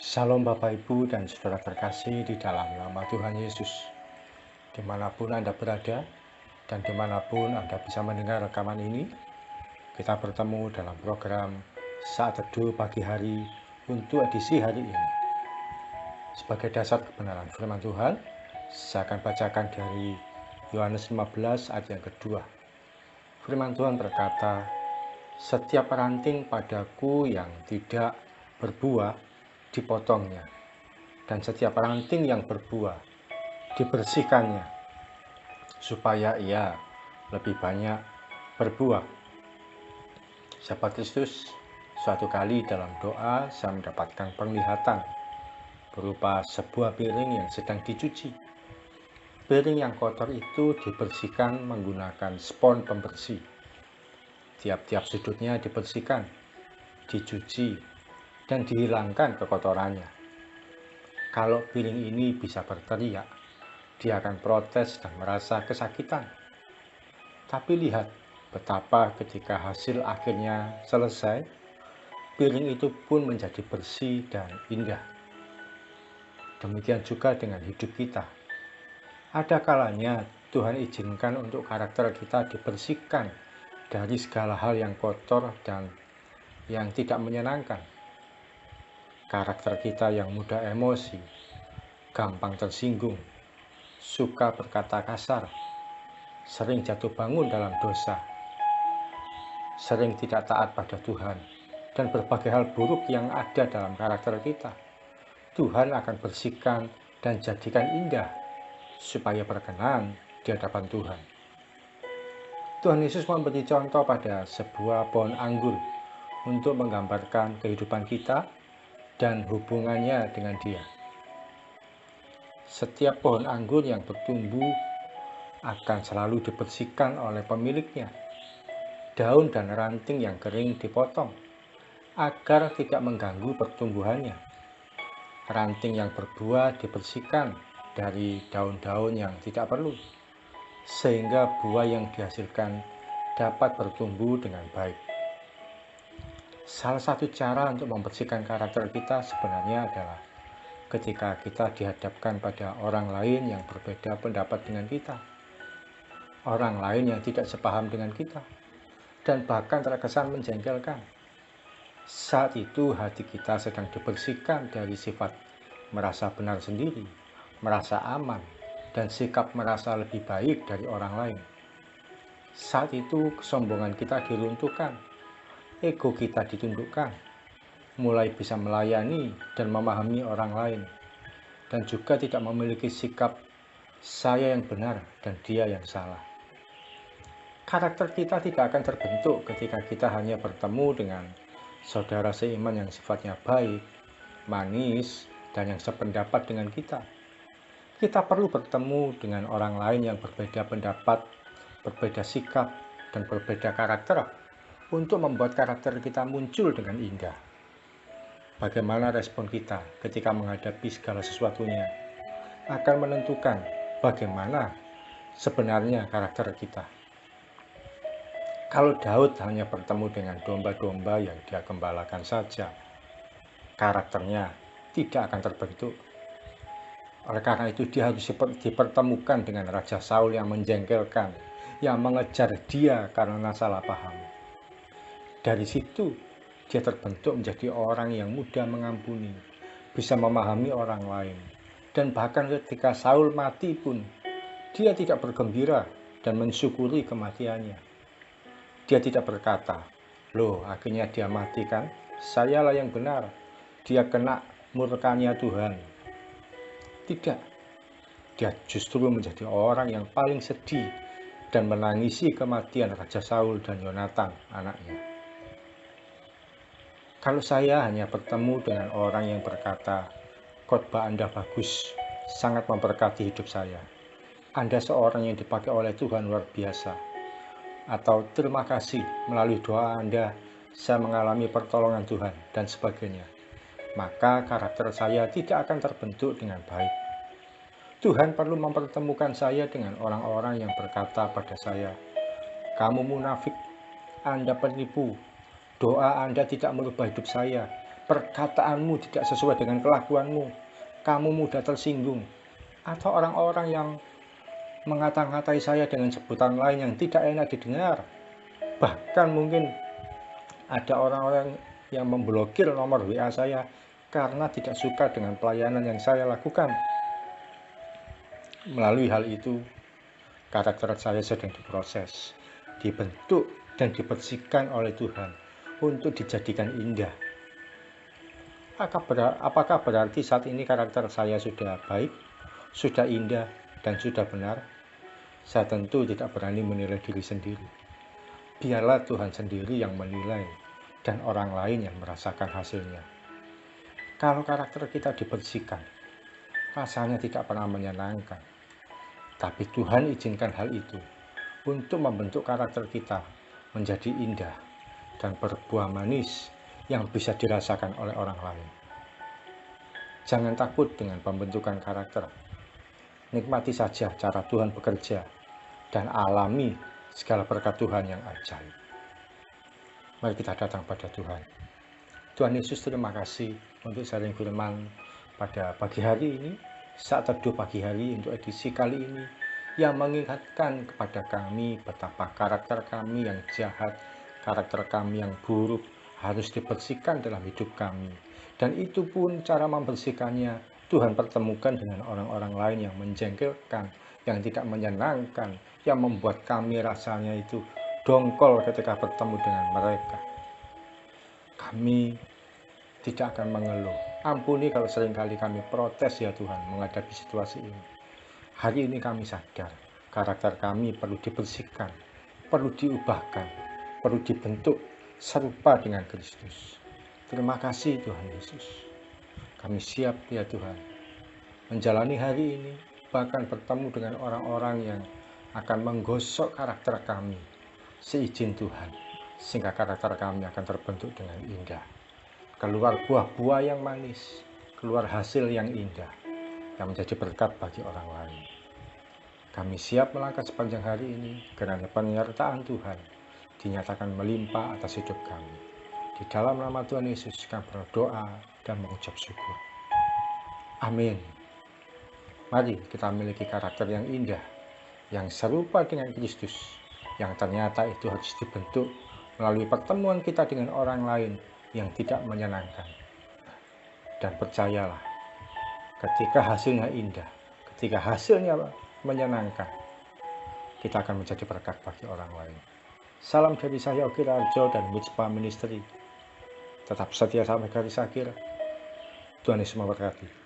Salam Bapak Ibu dan Saudara terkasih di dalam nama Tuhan Yesus. Dimanapun Anda berada dan dimanapun Anda bisa mendengar rekaman ini, kita bertemu dalam program Saat Teduh Pagi Hari untuk edisi hari ini. Sebagai dasar kebenaran firman Tuhan, saya akan bacakan dari Yohanes 15 ayat yang kedua. Firman Tuhan berkata, "Setiap ranting padaku yang tidak berbuah dipotongnya, dan setiap ranting yang berbuah dibersihkannya, supaya ia lebih banyak berbuah." Sahabat Kristus, suatu kali dalam doa saya mendapatkan penglihatan berupa sebuah piring yang sedang dicuci. Piring yang kotor itu dibersihkan menggunakan spons pembersih. Tiap-tiap sudutnya dibersihkan, dicuci, dan dihilangkan kekotorannya. Kalau piring ini bisa berteriak, dia akan protes dan merasa kesakitan. Tapi lihat betapa ketika hasil akhirnya selesai, piring itu pun menjadi bersih dan indah. Demikian juga dengan hidup kita. Ada kalanya Tuhan izinkan untuk karakter kita dibersihkan dari segala hal yang kotor dan yang tidak menyenangkan. Karakter kita yang mudah emosi, gampang tersinggung, suka berkata kasar, sering jatuh bangun dalam dosa, sering tidak taat pada Tuhan, dan berbagai hal buruk yang ada dalam karakter kita, Tuhan akan bersihkan dan jadikan indah supaya berkenan di hadapan Tuhan. Tuhan Yesus memberi contoh pada sebuah pohon anggur untuk menggambarkan kehidupan kita dan hubungannya dengan Dia. Setiap pohon anggur yang bertumbuh akan selalu dibersihkan oleh pemiliknya. Daun dan ranting yang kering dipotong agar tidak mengganggu pertumbuhannya. Ranting yang berbuah dibersihkan dari daun-daun yang tidak perlu, sehingga buah yang dihasilkan dapat bertumbuh dengan baik. Salah satu cara untuk membersihkan karakter kita sebenarnya adalah ketika kita dihadapkan pada orang lain yang berbeda pendapat dengan kita, orang lain yang tidak sepaham dengan kita, dan bahkan terkesan menjengkelkan. Saat itu hati kita sedang dibersihkan dari sifat merasa benar sendiri, merasa aman, dan sikap merasa lebih baik dari orang lain. Saat itu kesombongan kita diruntuhkan, ego kita ditundukkan, mulai bisa melayani dan memahami orang lain, dan juga tidak memiliki sikap saya yang benar dan dia yang salah. Karakter kita tidak akan terbentuk ketika kita hanya bertemu dengan saudara seiman yang sifatnya baik, manis, dan yang sependapat dengan kita. Kita perlu bertemu dengan orang lain yang berbeda pendapat, berbeda sikap, dan berbeda karakter untuk membuat karakter kita muncul dengan indah. Bagaimana respon kita ketika menghadapi segala sesuatunya akan menentukan bagaimana sebenarnya karakter kita. Kalau Daud hanya bertemu dengan domba-domba yang dia gembalakan saja, karakternya tidak akan terbentuk. Oleh karena itu dia harus dipertemukan dengan Raja Saul yang menjengkelkan, yang mengejar dia karena salah paham. Dari situ dia terbentuk menjadi orang yang mudah mengampuni, bisa memahami orang lain, dan bahkan ketika Saul mati pun dia tidak bergembira dan mensyukuri kematiannya. Dia tidak berkata, "Loh, akhirnya dia mati kan? Sayalah yang benar. Dia kena murkanya Tuhan." Tidak. Dia justru menjadi orang yang paling sedih dan menangisi kematian Raja Saul dan Yonatan, anaknya. Kalau saya hanya bertemu dengan orang yang berkata, "Khotbah Anda bagus, sangat memberkati hidup saya. Anda seorang yang dipakai oleh Tuhan luar biasa." Atau "Terima kasih, melalui doa Anda, saya mengalami pertolongan Tuhan," dan sebagainya, maka karakter saya tidak akan terbentuk dengan baik. Tuhan perlu mempertemukan saya dengan orang-orang yang berkata pada saya, "Kamu munafik, Anda penipu, doa Anda tidak merubah hidup saya, perkataanmu tidak sesuai dengan kelakuanmu, kamu mudah tersinggung, atau orang-orang yang mengata-ngatai saya dengan sebutan lain yang tidak enak didengar. Bahkan mungkin ada orang-orang yang memblokir nomor WA saya karena tidak suka dengan pelayanan yang saya lakukan. Melalui hal itu, karakter saya sedang diproses, dibentuk dan dibersihkan oleh Tuhan untuk dijadikan indah. Apakah berarti saat ini karakter saya sudah baik, sudah indah, dan sudah benar? Saya tentu tidak berani menilai diri sendiri. Biarlah Tuhan sendiri yang menilai dan orang lain yang merasakan hasilnya. Kalau karakter kita dibersihkan, rasanya tidak pernah menyenangkan. Tapi Tuhan izinkan hal itu untuk membentuk karakter kita menjadi indah dan berbuah manis yang bisa dirasakan oleh orang lain. Jangan takut dengan pembentukan karakter. Nikmati saja cara Tuhan bekerja dan alami segala berkat Tuhan yang ajaib. Mari kita datang pada Tuhan. Tuhan Yesus, terima kasih untuk sharing firman pada pagi hari ini, saat teduh pagi hari untuk edisi kali ini, yang mengingatkan kepada kami betapa karakter kami yang jahat, karakter kami yang buruk harus dibersihkan dalam hidup kami. Dan itu pun cara membersihkannya Tuhan pertemukan dengan orang-orang lain yang menjengkelkan, yang tidak menyenangkan, yang membuat kami rasanya itu dongkol ketika bertemu dengan mereka. Kami tidak akan mengeluh. Ampuni kalau seringkali kami protes ya Tuhan menghadapi situasi ini. Hari ini kami sadar, karakter kami perlu dibersihkan, perlu diubahkan, perlu dibentuk serupa dengan Kristus. Terima kasih Tuhan Yesus. Kami siap ya Tuhan, menjalani hari ini, bahkan bertemu dengan orang-orang yang akan menggosok karakter kami, seizin Tuhan, sehingga karakter kami akan terbentuk dengan indah. Keluar buah-buah yang manis, keluar hasil yang indah, yang menjadi berkat bagi orang lain. Kami siap melangkah sepanjang hari ini, karena penyertaan Tuhan dinyatakan melimpah atas hidup kami. Di dalam nama Tuhan Yesus kami berdoa dan mengucap syukur. Amin. Mari kita memiliki karakter yang indah, yang serupa dengan Kristus, yang ternyata itu harus dibentuk melalui pertemuan kita dengan orang lain yang tidak menyenangkan. Dan percayalah, ketika hasilnya indah, ketika hasilnya menyenangkan, kita akan menjadi berkat bagi orang lain. Salam dari saya, Ogi Raharjo dan Mitzvah Ministry. Tetap setia sampai garis akhir. Tuhan Yesus memberkati.